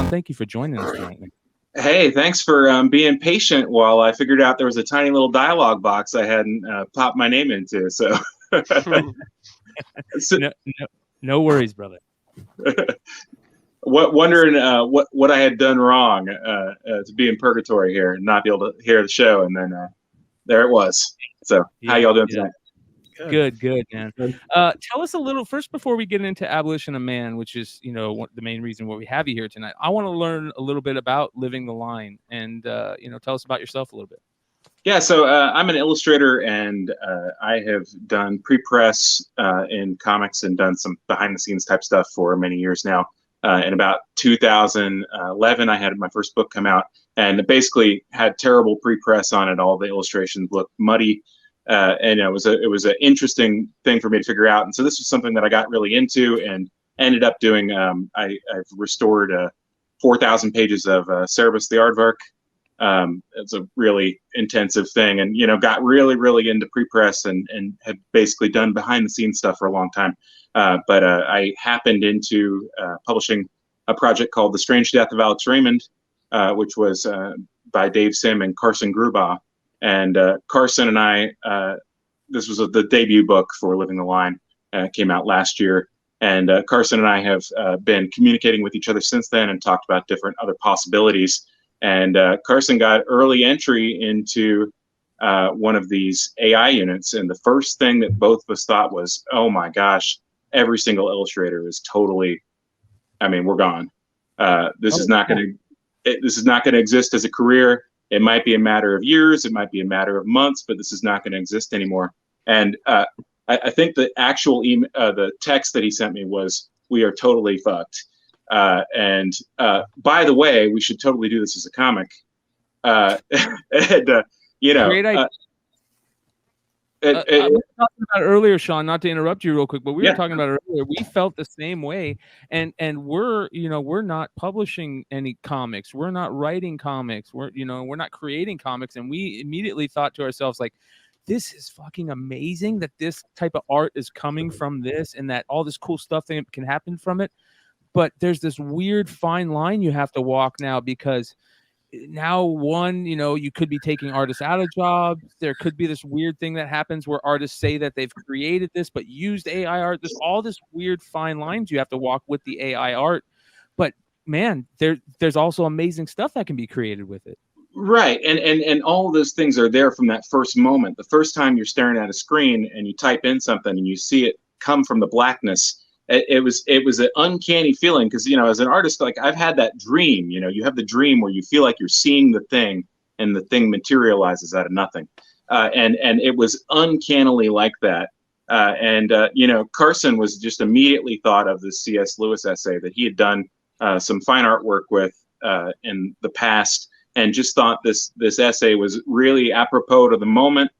Thank you for joining us tonight, man. Hey, thanks for being patient while I figured out there was a tiny little dialogue box I hadn't popped my name into. So, No worries, brother. Wondering what I had done wrong to be in purgatory here and not be able to hear the show, and then there it was. So, how y'all doing tonight? Good, man. Tell us a little first before we get into Abolition of Man, which is the main reason why we have you here tonight. I want to learn a little bit about Living the Line, and tell us about yourself a little bit. Yeah, so I'm an illustrator, and I have done pre-press in comics and done some behind-the-scenes type stuff for many years now. In about 2011, I had my first book come out, and it basically had terrible pre-press on it. All the illustrations looked muddy, and it was an interesting thing for me to figure out. And so this was something that I got really into and ended up doing. I've restored 4,000 pages of Cerebus the Aardvark. It's a really intensive thing, and got really into pre-press and had basically done behind the scenes stuff for a long time. But I happened into publishing a project called The Strange Death of Alex Raymond, which was by Dave Sim and Carson Grubaugh. And Carson and I, this was the debut book for Living the Line. Came out last year. And Carson and I have been communicating with each other since then and talked about different other possibilities. And Carson got early entry into one of these AI units. And the first thing that both of us thought was, oh my gosh, every single illustrator is totally, we're gone. This is not going to exist as a career. It might be a matter of years. It might be a matter of months, but this is not going to exist anymore. And I think the actual the text that he sent me was, "We are totally fucked." And by the way, we should totally do this as a comic. And great idea. We were talking about earlier, Sean, not to interrupt you real quick, but we were talking about it earlier. We felt the same way, and we're not publishing any comics. We're not writing comics. We're not creating comics, and we immediately thought to ourselves, like, this is fucking amazing that this type of art is coming from this, and that all this cool stuff that can happen from it. But there's this weird fine line you have to walk now, because now you could be taking artists out of jobs. There could be this weird thing that happens where artists say that they've created this but used AI art. There's all this weird fine lines you have to walk with the AI art. But man, there's also amazing stuff that can be created with it. Right. And all of those things are there from that first moment. The first time you're staring at a screen and you type in something and you see it come from the blackness. It was an uncanny feeling, because as an artist, like, I've had that dream. You have the dream where you feel like you're seeing the thing and the thing materializes out of nothing, and it was uncannily like that. Carson was just immediately thought of the C.S. Lewis essay that he had done some fine artwork with in the past, and just thought this essay was really apropos to the moment.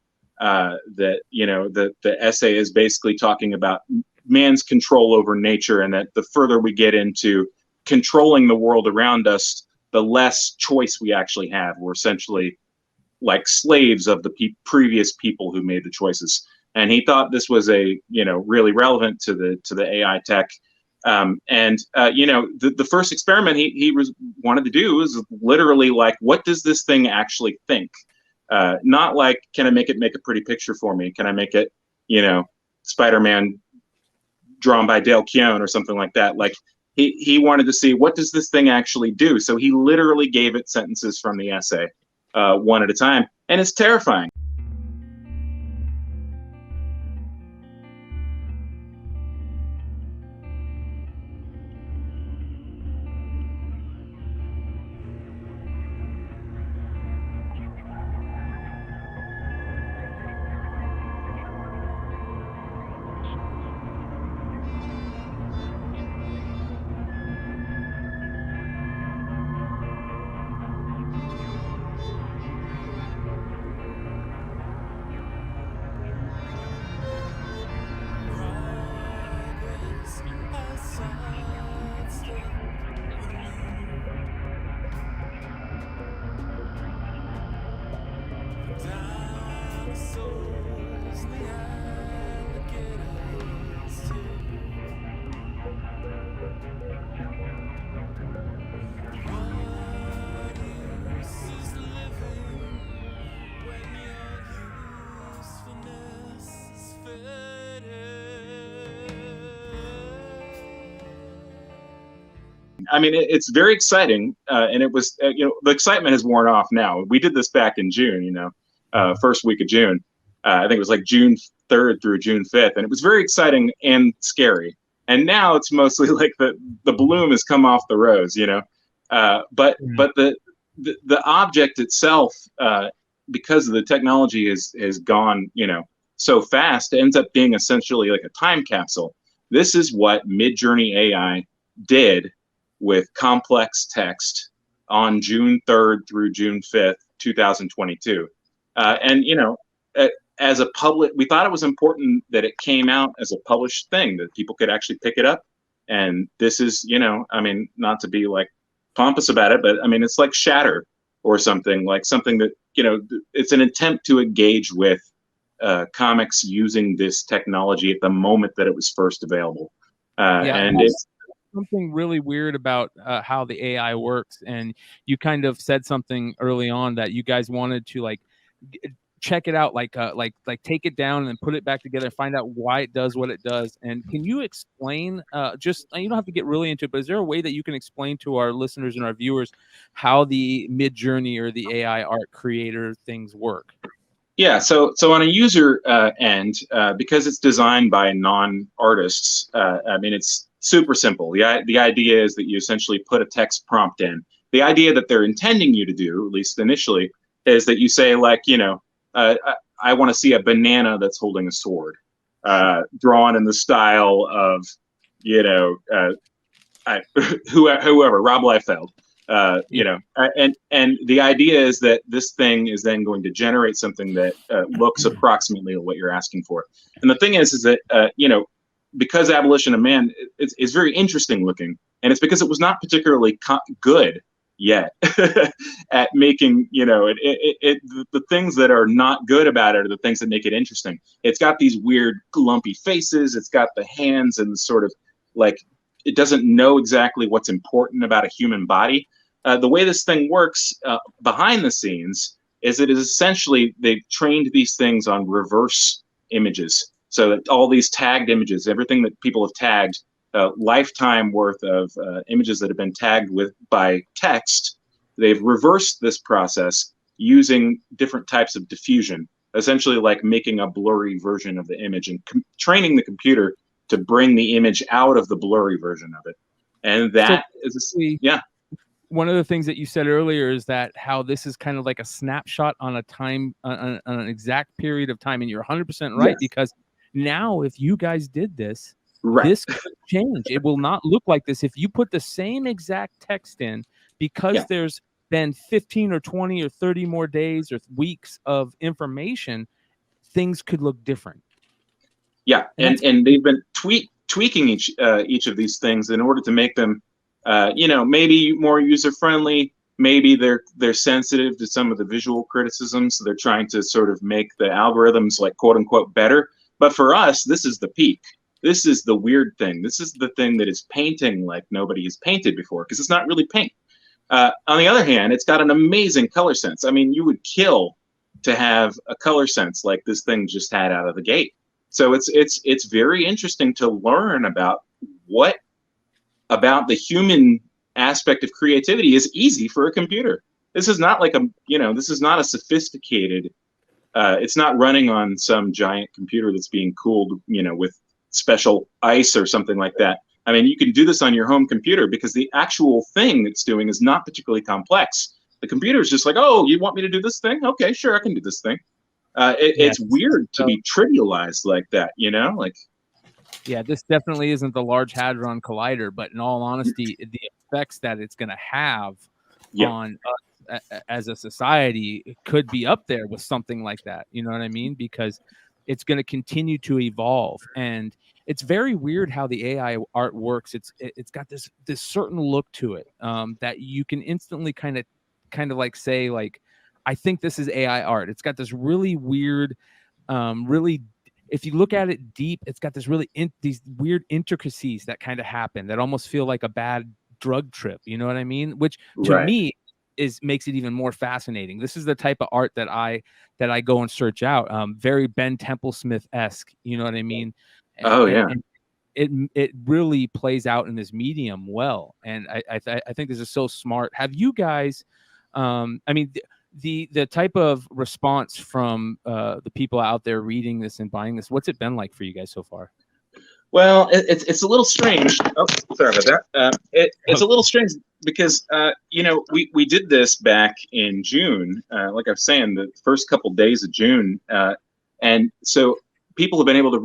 That the essay is basically talking about man's control over nature, and that the further we get into controlling the world around us, the less choice we actually have. We're essentially like slaves of the previous people who made the choices. And he thought this was really relevant to the AI tech. The first experiment he wanted to do was literally like, what does this thing actually think? Not like, can I make it make a pretty picture for me? Can I make it, Spider-Man drawn by Dale Keown or something like that? Like, he wanted to see, what does this thing actually do? So he literally gave it sentences from the essay, one at a time, and it's terrifying. I mean, it's very exciting, and it was the excitement has worn off now. We did this back in June, first week of June. I think it was like June 3rd through June 5th, and it was very exciting and scary. And now it's mostly like the bloom has come off the rose, but the object itself, because of the technology has gone, so fast, it ends up being essentially like a time capsule. This is what Midjourney AI did with complex text on June 3rd through June 5th, 2022. And, as a public, we thought it was important that it came out as a published thing, that people could actually pick it up. And this is, not to be like pompous about it, but I mean, it's like Shatter or something that, it's an attempt to engage with comics using this technology at the moment that it was first available. And it's something really weird about how the AI works. And you kind of said something early on that you guys wanted to like check it out, like take it down and put it back together, find out why it does what it does. And can you explain, just, you don't have to get really into it, but is there a way that you can explain to our listeners and our viewers how the Midjourney or the AI art creator things work? Yeah, so on a user end, because it's designed by non-artists, it's super simple. The idea is that you essentially put a text prompt in. The idea that they're intending you to do, at least initially, is that you say, like, I want to see a banana that's holding a sword, drawn in the style of, whoever, Rob Liefeld. And the idea is that this thing is then going to generate something that looks approximately what you're asking for. And the thing is that, because Abolition of Man is very interesting looking, and it's because it was not particularly good yet at making, the things that are not good about it are the things that make it interesting. It's got these weird lumpy faces. It's got the hands and sort of like, it doesn't know exactly what's important about a human body. The way this thing works behind the scenes is it is essentially, they've trained these things on reverse images. So that all these tagged images, everything that people have tagged, lifetime worth of images that have been tagged by text, they've reversed this process using different types of diffusion, essentially like making a blurry version of the image and training the computer to bring the image out of the blurry version of it. And that one of the things that you said earlier is that how this is kind of like a snapshot on a time, on an exact period of time. And you're 100% right, because now if you guys did this, this could change. It will not look like this. If you put the same exact text in, because there's been 15 or 20 or 30 more days or weeks of information, things could look different. Yeah, and they've been tweaking each of these things in order to make them, maybe more user-friendly. Maybe they're sensitive to some of the visual criticisms, so they're trying to sort of make the algorithms, like, quote unquote, better. But for us, this is the peak. This is the weird thing. This is the thing that is painting like nobody has painted before, because it's not really paint. On the other hand, it's got an amazing color sense. I mean, you would kill to have a color sense like this thing just had out of the gate. So it's very interesting to learn about what about the human aspect of creativity is easy for a computer. This is not like this is not a sophisticated, it's not running on some giant computer that's being cooled, with special ice or something like that. I mean, you can do this on your home computer because the actual thing it's doing is not particularly complex. The computer is just like, oh, you want me to do this thing? Okay, sure, I can do this thing. It's weird to be trivialized like that, Yeah, this definitely isn't the Large Hadron Collider, but in all honesty, the effects that it's going to have on us as a society could be up there with something like that. You know what I mean? Because it's going to continue to evolve, and it's very weird how the AI art works. It's got this certain look to it that you can instantly kind of like say, like, I think this is AI art. It's got this really weird, really, if you look at it deep, it's got this really these weird intricacies that kind of happen that almost feel like a bad drug trip. You know what I mean? Which to me makes it even more fascinating. This is the type of art that I go and search out. Very Ben Templesmith-esque. You know what I mean? And it really plays out in this medium well. And I think this is so smart. Have you guys, I mean, the type of response from the people out there reading this and buying this, what's it been like for you guys so far? Well, it's a little strange. Oh, sorry about that. It's a little strange because we did this back in June. Like I was saying, the first couple days of June, and so people have been able to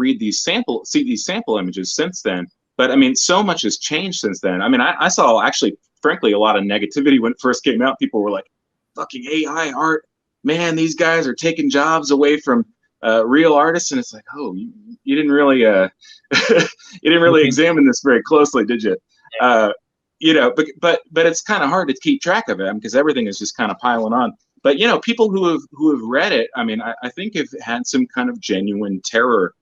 see these sample images since then. But I mean, so much has changed since then. I mean, I saw actually, frankly, a lot of negativity when it first came out. People were like, "Fucking AI art, man! These guys are taking jobs away from real artists." And it's like, oh, you didn't really you didn't really examine this very closely, did you? But it's kind of hard to keep track of it because everything is just kind of piling on. But people who have read it, I mean, I think have had some kind of genuine terror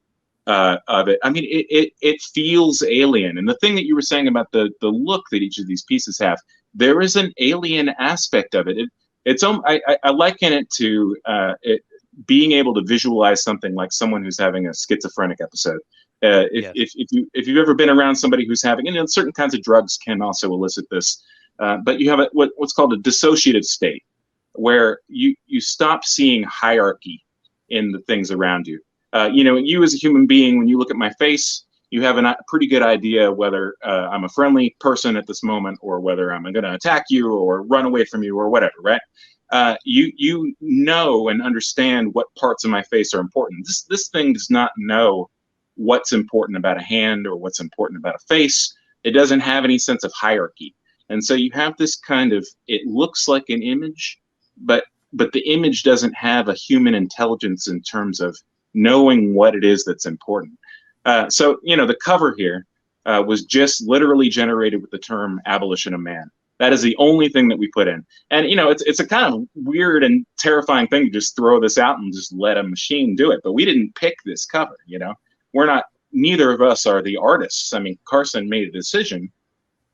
of it. I mean, it feels alien. And the thing that you were saying about the look that each of these pieces have, there is an alien aspect of it. I liken it to being able to visualize something like someone who's having a schizophrenic episode. If you've ever been around somebody who's having, certain kinds of drugs can also elicit this, but you have what's called a dissociative state, where you stop seeing hierarchy in the things around you. You as a human being, when you look at my face, you have a pretty good idea whether I'm a friendly person at this moment or whether I'm going to attack you or run away from you or whatever, right? You know and understand what parts of my face are important. This thing does not know what's important about a hand or what's important about a face. It doesn't have any sense of hierarchy. And so you have this kind of, it looks like an image, but the image doesn't have a human intelligence in terms of knowing what it is that's important. So the cover here was just literally generated with the term Abolition of Man. That is the only thing that we put in. And, it's a kind of weird and terrifying thing to just throw this out and just let a machine do it. But we didn't pick this cover, neither of us are the artists. I mean, Carson made a decision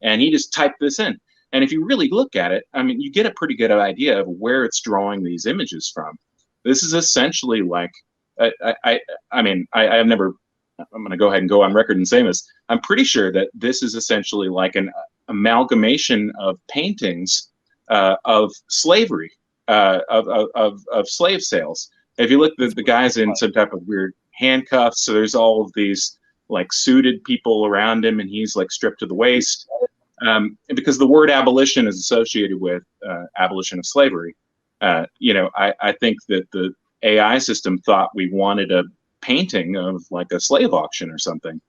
and he just typed this in. And if you really look at it, I mean, you get a pretty good idea of where it's drawing these images from. This is essentially like, I'm going to go ahead and go on record and say this. I'm pretty sure that this is essentially like an amalgamation of paintings of slavery, of slave sales. If you look at the guy's in some type of weird handcuffs, so there's all of these like suited people around him, and he's like stripped to the waist. And because the word abolition is associated with abolition of slavery, I think that the AI system thought we wanted a painting of like a slave auction or something.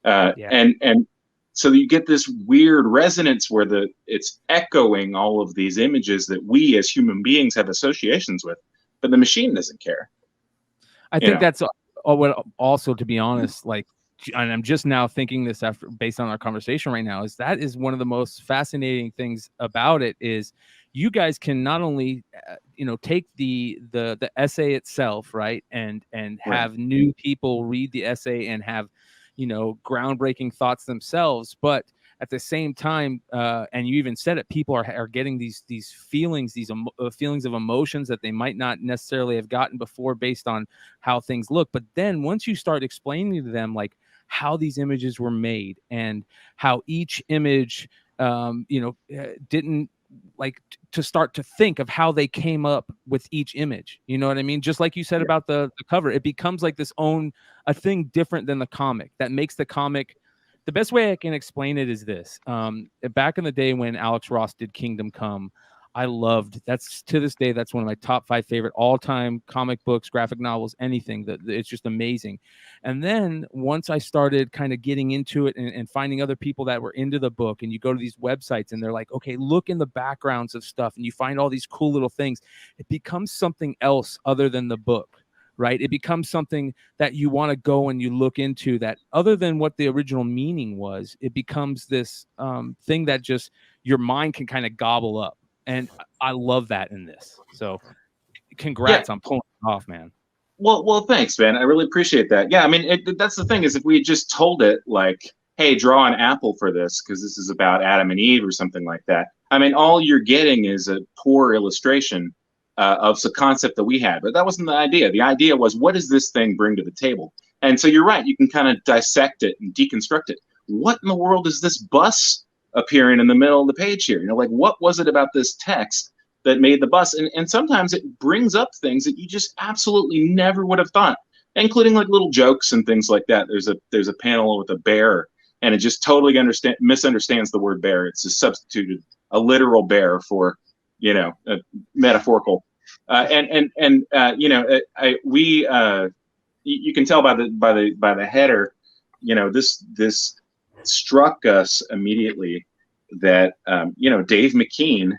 And so you get this weird resonance where it's echoing all of these images that we as human beings have associations with, but the machine doesn't care. I think that's what also, to be honest, like, and I'm just now thinking this based on our conversation right now, is that is one of the most fascinating things about it is you guys can not only, take the essay itself, right, and have new people read the essay and have, groundbreaking thoughts themselves, but at the same time, and you even said it, people are getting these feelings, feelings of emotions that they might not necessarily have gotten before based on how things look. But then once you start explaining to them like how these images were made and how each image, didn't like to start to think of how they came up with each image. You know what I mean? Just like you said about the cover, it becomes like a thing different than the comic that makes the comic. The best way I can explain it is this. Back in the day when Alex Ross did Kingdom Come, I loved, to this day, that's one of my top 5 favorite all-time comic books, graphic novels, anything. It's just amazing. And then once I started kind of getting into it and finding other people that were into the book, and you go to these websites and they're like, okay, look in the backgrounds of stuff, and you find all these cool little things, it becomes something else other than the book. Right? It becomes something that you want to go and you look into that other than what the original meaning was. It becomes this thing that just your mind can kind of gobble up. And I love that in this. So congrats on pulling it off, man. Well, thanks, man. I really appreciate that. Yeah, I mean, that's the thing is if we had just told it like, hey, draw an apple for this because this is about Adam and Eve or something like that. I mean, all you're getting is a poor illustration of the concept that we had, but that wasn't the idea. The idea was, what does this thing bring to the table? And so you're right, you can kind of dissect it and deconstruct it. What in the world is this bus appearing in the middle of the page here? Like, what was it about this text that made the bus? And sometimes it brings up things that you just absolutely never would have thought, including like little jokes and things like that. There's a panel with a bear, and it just totally misunderstands the word bear. It's just substituted a literal bear for, a metaphorical. You can tell by the header, this struck us immediately that Dave McKean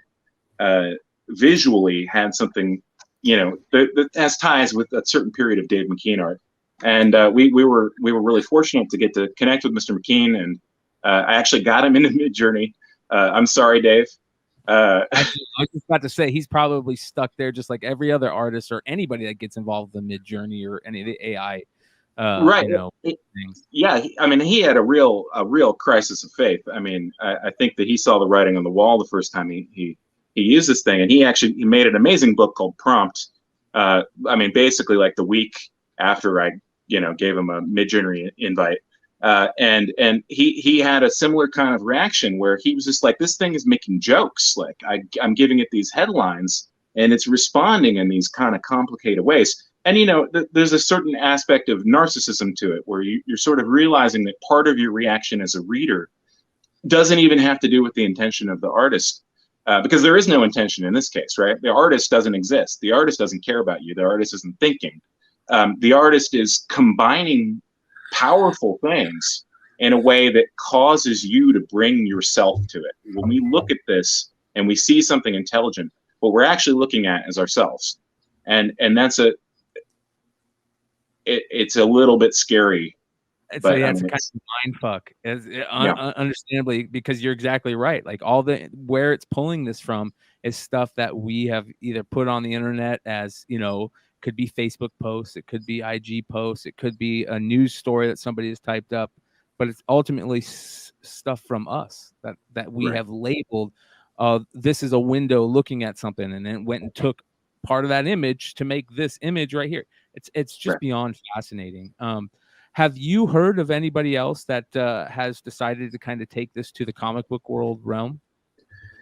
visually had something that has ties with a certain period of Dave McKean art, and we were really fortunate to get to connect with Mr. McKean, and I actually got him into Midjourney. I'm sorry, Dave. I was just about to say he's probably stuck there just like every other artist or anybody that gets involved in Midjourney or any of the AI right. Things. Yeah, I mean, he had a real crisis of faith. I mean, I think that he saw the writing on the wall the first time he used this thing, and he made an amazing book called Prompt. I mean, basically like the week after I gave him a Midjourney invite. And he had a similar kind of reaction where he was just like, this thing is making jokes. Like I'm giving it these headlines and it's responding in these kind of complicated ways. And, there's a certain aspect of narcissism to it where you're sort of realizing that part of your reaction as a reader doesn't even have to do with the intention of the artist. Because there is no intention in this case, right? The artist doesn't exist. The artist doesn't care about you. The artist isn't thinking. The artist is combining powerful things in a way that causes you to bring yourself to it. When we look at this and we see something intelligent, what we're actually looking at is ourselves, and that's it's a little bit scary. It's a kind of mind fuck, understandably, because you're exactly right. Like where it's pulling this from is stuff that we have either put on the internet as could be Facebook posts, it could be IG posts, it could be a news story that somebody has typed up, but it's ultimately stuff from us that we have labeled. This is a window looking at something, and then went and took part of that image to make this image right here. It's just beyond fascinating. Have you heard of anybody else that has decided to kind of take this to the comic book world realm?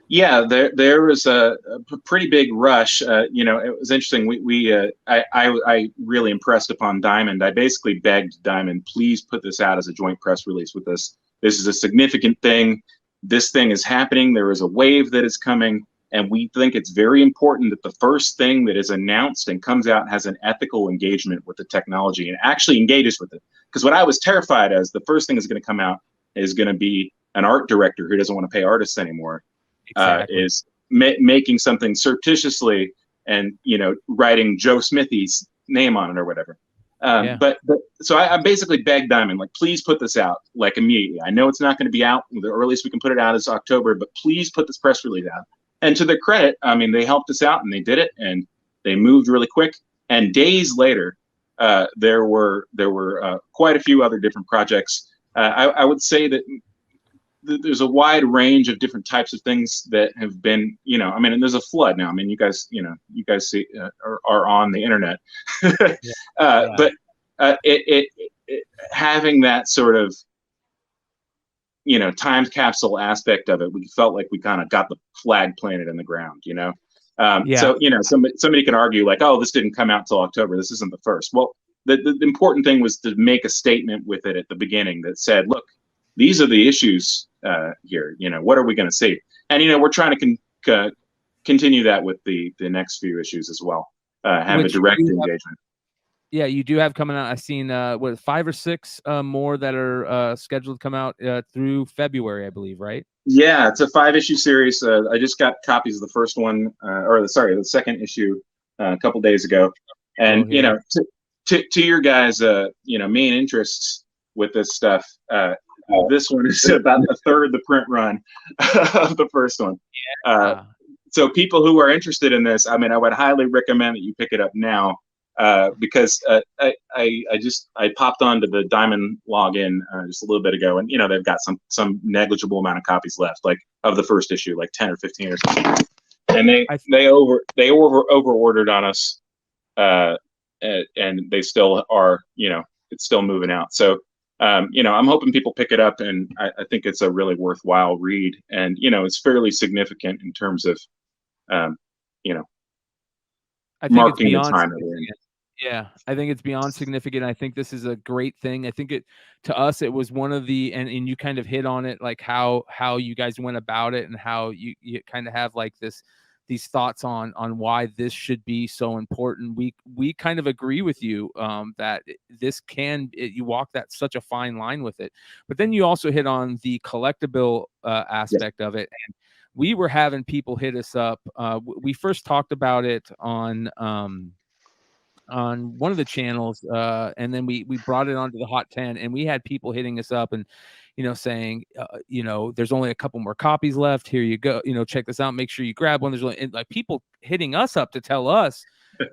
Yeah, there was a pretty big rush. It was interesting. I really impressed upon Diamond. I basically begged Diamond, please put this out as a joint press release with us. This is a significant thing. This thing is happening. There is a wave that is coming. And we think it's very important that the first thing that is announced and comes out has an ethical engagement with the technology and actually engages with it. Because what I was terrified as the first thing is going to come out is going to be an art director who doesn't want to pay artists anymore. Exactly. Is making something surreptitiously and writing Joe Smithy's name on it or whatever. But so I basically begged Diamond, like, please put this out like immediately. I know it's not going to be out. The earliest we can put it out is October, but please put this press release out. And to their credit, I mean, they helped us out and they did it and they moved really quick. And days later, there were quite a few other different projects. I would say that there's a wide range of different types of things that have been, and there's a flood now. I mean, you guys see, are on the internet, but it having that sort of, time capsule aspect of it, we felt like we kind of got the flag planted in the ground, So, somebody can argue like, oh, this didn't come out till October. This isn't the first. Well, the important thing was to make a statement with it at the beginning that said, look, these are the issues here. What are we going to see? And, we're trying to continue that with the next few issues as well. Have a direct engagement. Yeah, you do have coming out. I've seen 5 or 6 more that are scheduled to come out through February, I believe, right? Yeah, it's a 5-issue series. I just got copies of the first one, the second issue a couple days ago. And to your guys, main interests with this stuff, this one is about a third of the print run of the first one. So people who are interested in this, I mean, I would highly recommend that you pick it up now. Because I popped onto the Diamond login just a little bit ago, and they've got some negligible amount of copies left, like of the first issue, like 10 or 15 or something. And they over ordered on us, and they still are it's still moving out. So I'm hoping people pick it up, and I think it's a really worthwhile read, and it's fairly significant in terms of I think marking the time. Yeah, I think it's beyond significant. I think this is a great thing. I think to us, it was one of the, and you kind of hit on it, like how you guys went about it, and how you kind of have like these thoughts on why this should be so important. We kind of agree with you that this you walk that such a fine line with it, but then you also hit on the collectible aspect of it. And we were having people hit us up. We first talked about it on one of the channels, and then we brought it onto the Hot 10, and we had people hitting us up and saying there's only a couple more copies left, here you go, check this out, make sure you grab one. There's like people hitting us up to tell us,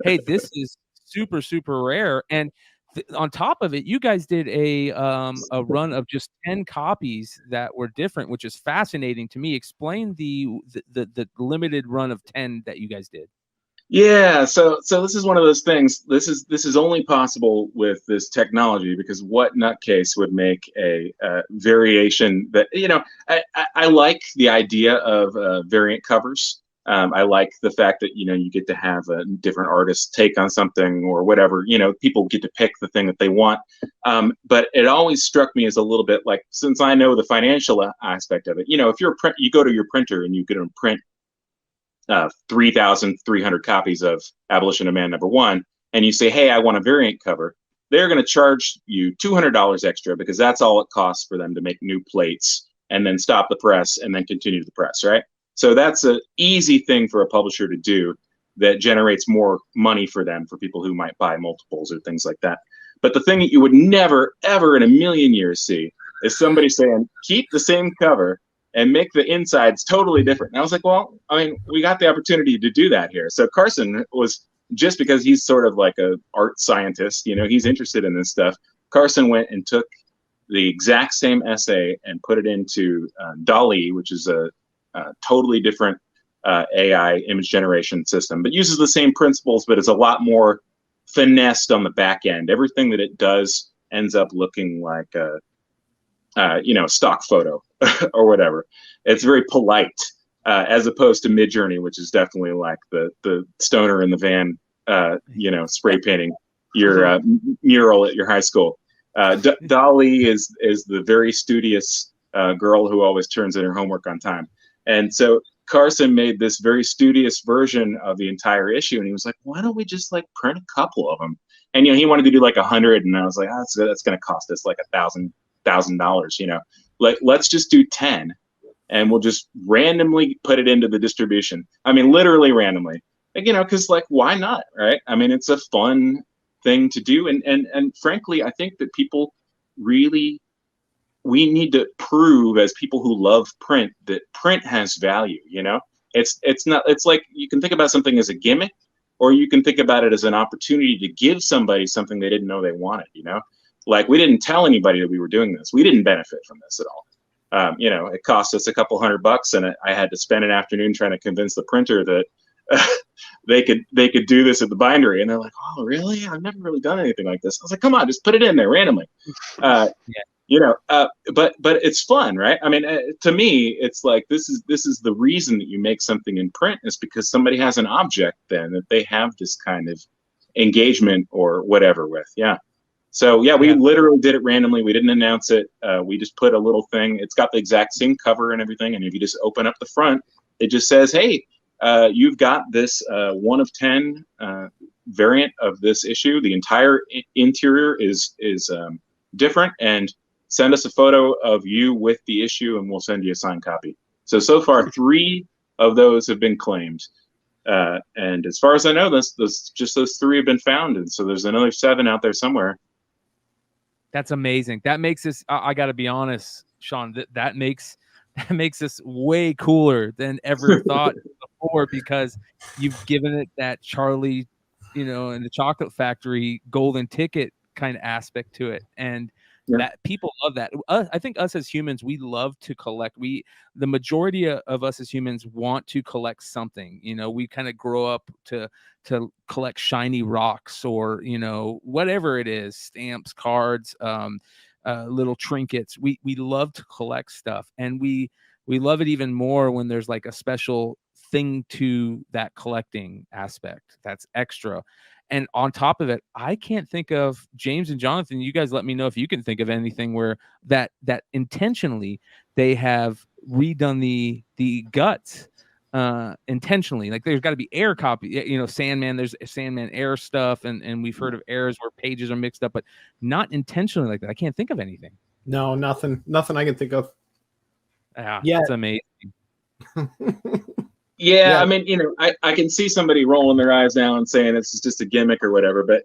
hey, this is super, super rare. And on top of it, you guys did a run of just 10 copies that were different, which is fascinating to me. Explain the limited run of 10 that you guys did. Yeah, so this is one of those things. This is only possible with this technology, because what nutcase would make a variation that I like the idea of variant covers. I like the fact that you get to have a different artist take on something or whatever. People get to pick the thing that they want. But it always struck me as a little bit like, since I know the financial aspect of it. If you're you go to your printer and you get to print 3,300 copies of Abolition of Man #1, and you say, hey, I want a variant cover, they're going to charge you $200 extra, because that's all it costs for them to make new plates and then stop the press and then continue the press, right? So that's an easy thing for a publisher to do that generates more money for them, for people who might buy multiples or things like that. But the thing that you would never, ever in a million years see is somebody saying, keep the same cover and make the insides totally different. And I was like, well, I mean, we got the opportunity to do that here. So Carson was, just because he's sort of like a art scientist, he's interested in this stuff. Carson went and took the exact same essay and put it into DALL-E, which is a totally different AI image generation system, but uses the same principles, but is a lot more finessed on the back end. Everything that it does ends up looking like a stock photo or whatever. It's very polite, as opposed to Midjourney, which is definitely like the stoner in the van, spray painting your mural at your high school. DALL-E is the very studious girl who always turns in her homework on time. And so Carson made this very studious version of the entire issue, and he was like, why don't we just like print a couple of them? And he wanted to do like 100, and I was like, that's going to cost us like $1,000. Let's just do 10, and we'll just randomly put it into the distribution. I mean, literally randomly, because like, why not, right? I mean, it's a fun thing to do, and frankly, I think that people really, we need to prove, as people who love print, that print has value. It's not, it's like, you can think about something as a gimmick, or you can think about it as an opportunity to give somebody something they didn't know they wanted. Like, we didn't tell anybody that we were doing this. We didn't benefit from this at all. It cost us a couple $100, and I had to spend an afternoon trying to convince the printer that they could do this at the bindery. And they're like, oh, really? I've never really done anything like this. I was like, come on, just put it in there randomly. Yeah. But it's fun, right? I mean, to me, it's like, this is the reason that you make something in print, is because somebody has an object then that they have this kind of engagement or whatever with. Yeah. So yeah, we literally did it randomly. We didn't announce it. We just put a little thing. It's got the exact same cover and everything. And if you just open up the front, it just says, hey, you've got this 1 of 10 variant of this issue. The entire interior is different, and send us a photo of you with the issue, and we'll send you a signed copy. So far, 3 of those have been claimed. And as far as I know, just those 3 have been found. And so there's another 7 out there somewhere. That's amazing. That makes this, I got to be honest, Sean, that makes this way cooler than ever thought before, because you've given it that Charlie, and the Chocolate Factory golden ticket kind of aspect to it. And that people love that. I think us as humans, we love to collect. The majority of us as humans want to collect something. We kind of grow up to collect shiny rocks or whatever it is, stamps, cards, little trinkets. We love to collect stuff, and we love it even more when there's like a special thing to that collecting aspect that's extra. And on top of it, I can't think of, James and Jonathan, you guys let me know if you can think of anything where that intentionally they have redone the guts intentionally. Like there's got to be error copy, Sandman, there's Sandman error stuff, and we've heard of errors where pages are mixed up, but not intentionally like that. I can't think of anything. No, nothing I can think of. Yeah, it's amazing. Yeah, I mean, I can see somebody rolling their eyes now and saying it's just a gimmick or whatever, but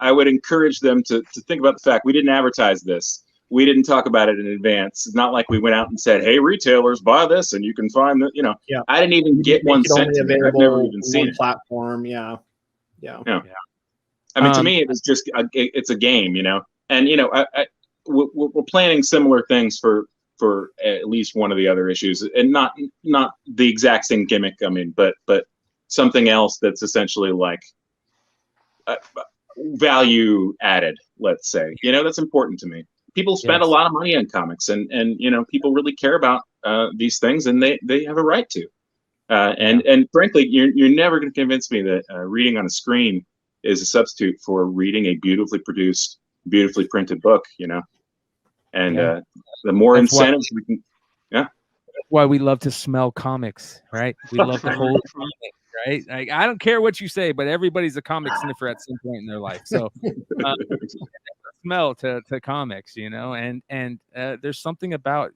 I would encourage them to think about the fact we didn't advertise this. We didn't talk about it in advance. It's not like we went out and said, "Hey, retailers, buy this and you can find the." Yeah. I didn't even get one sent to me. I've never even seen it. Platform, yeah. I mean, to me, it was just it's a game, and we're planning similar things for at least one of the other issues, and not the exact same gimmick. I mean, but something else that's essentially like value added. Let's say, that's important to me. People spend a lot of money on comics, and people really care about these things, and they have a right to. And frankly, you're never going to convince me that reading on a screen is a substitute for reading a beautifully produced, beautifully printed book. And the more incentives we can, that's why we love to smell comics, right? We love to hold comics, right? Like, I don't care what you say, but everybody's a comic sniffer at some point in their life. So smell to comics, and there's something about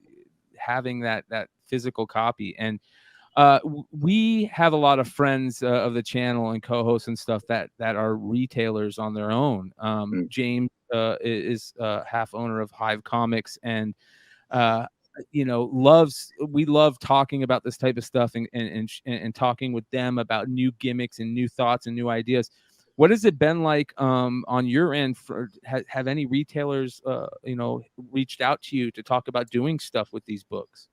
having that physical copy. And we have a lot of friends of the channel and co-hosts and stuff that are retailers on their own. James is half owner of Hive Comics, and we love talking about this type of stuff and talking with them about new gimmicks and new thoughts and new ideas. What has it been like on your end? Have any retailers reached out to you to talk about doing stuff with these books?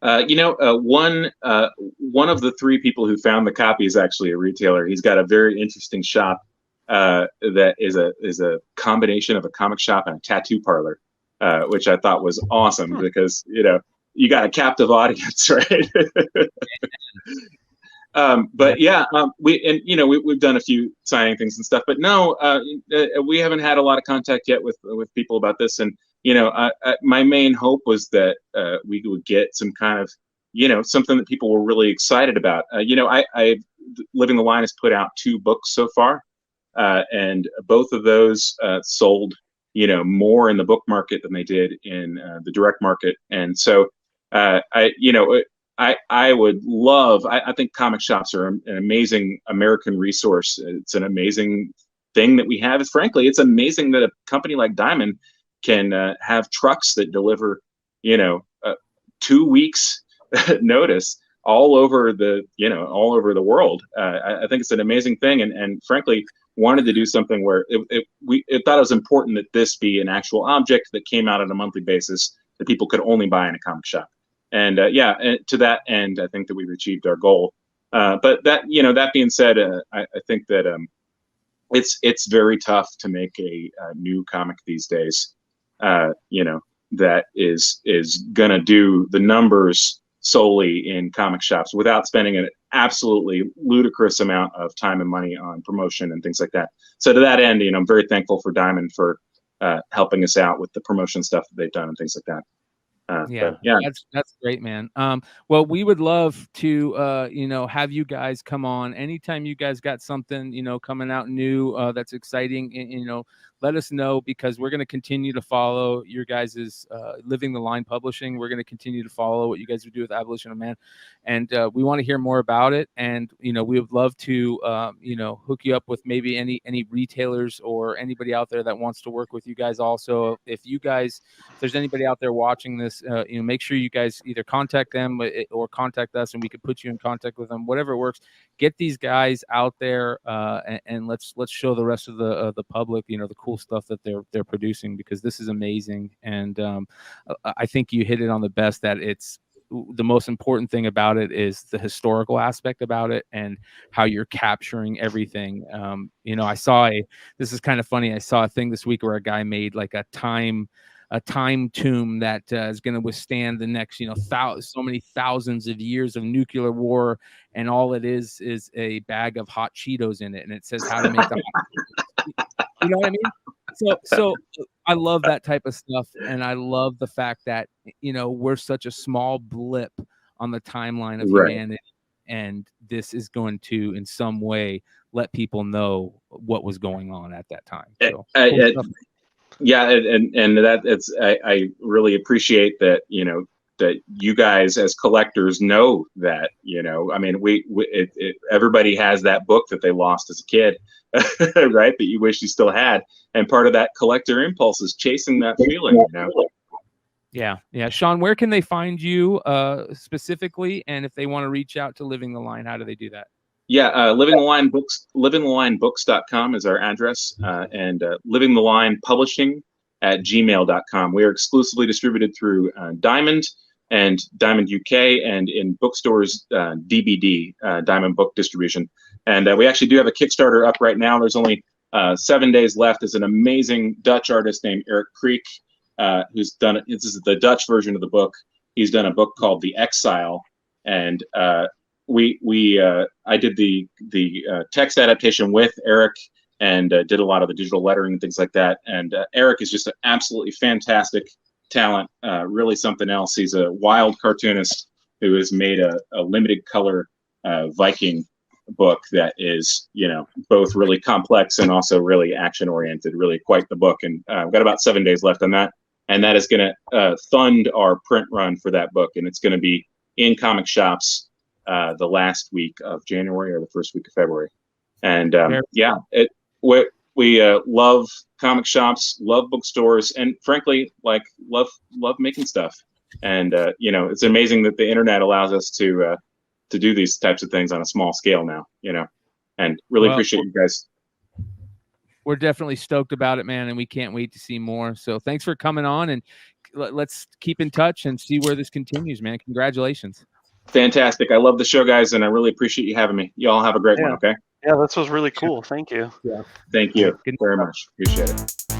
One of the three people who found the copy is actually a retailer. He's got a very interesting shop that is a combination of a comic shop and a tattoo parlor, which I thought was awesome because you got a captive audience, right? We've done a few signing things and stuff, but no, we haven't had a lot of contact yet with people about this. And my main hope was that we would get some kind of something that people were really excited about. I Living the Line has put out 2 books so far, and both of those sold more in the book market than they did in the direct market. And so I would love. I think comic shops are an amazing American resource. It's an amazing thing that we have. Frankly, it's amazing that a company like Diamond can have trucks that deliver 2 weeks notice all over the world. I think it's an amazing thing, and frankly wanted to do something where it thought it was important that this be an actual object that came out on a monthly basis that people could only buy in a comic shop. And to that end, I think that we've achieved our goal. But that being said, I think that it's very tough to make a new comic these days. That is gonna do the numbers solely in comic shops without spending an absolutely ludicrous amount of time and money on promotion and things like that. So to that end, I'm very thankful for Diamond for helping us out with the promotion stuff that they've done and things like that. That's great, man. Well, we would love to have you guys come on anytime you guys got something coming out new that's exciting, and let us know, because we're going to continue to follow your guys's Living the Line publishing. We're going to continue to follow what you guys do with Abolition of Man, and we want to hear more about it. And we would love to hook you up with maybe any retailers or anybody out there that wants to work with you guys. Also, if there's anybody out there watching this, make sure you guys either contact them or contact us, and we could put you in contact with them. Whatever works. Get these guys out there, and let's show the rest of the public, the cool cool stuff that they're producing, because this is amazing. And I think you hit it on the best, that it's the most important thing about it is the historical aspect about it and how you're capturing everything. This is kind of funny. I saw a thing this week where a guy made like a time tomb that is going to withstand the next, so many thousands of years of nuclear war, and all it is a bag of hot Cheetos in it, and it says how to make the hot Cheetos. You know what I mean? So I love that type of stuff, and I love the fact that we're such a small blip on the timeline of humanity, and this is going to, in some way, let people know what was going on at that time. So, yeah, and that I really appreciate that. That you guys as collectors know that. I mean, everybody has that book that they lost as a kid, right? That you wish you still had, and part of that collector impulse is chasing that feeling. Yeah. Sean, where can they find you specifically, and if they want to reach out to Living the Line, how do they do that? Yeah, Living the Line Books, livingthelinebooks.com is our address, and Living the Line Publishing at gmail.com. We are exclusively distributed through Diamond and Diamond UK, and in bookstores, DBD, Diamond Book Distribution. And we actually do have a Kickstarter up right now. There's only 7 days left. There's an amazing Dutch artist named Eric Creek, who's done, this is the Dutch version of the book. He's done a book called The Exile, and I did the text adaptation with Eric, and did a lot of the digital lettering and things like that. And Eric is just an absolutely fantastic talent, really something else. He's a wild cartoonist who has made a limited color Viking book that is, both really complex and also really action oriented, really quite the book. And I've got about 7 days left on that. And that is going to fund our print run for that book. And it's going to be in comic shops the last week of January or the first week of February. And we love comic shops, love bookstores, and frankly, love making stuff. And it's amazing that the internet allows us to do these types of things on a small scale now. And really appreciate you guys. We're definitely stoked about it, man, and we can't wait to see more. So thanks for coming on, and let's keep in touch and see where this continues, man. Congratulations. Fantastic. I love the show, guys, and I really appreciate you having me. You all have a great one, okay? Yeah, this was really cool. Thank you. Yeah. Thank you very much. Appreciate it.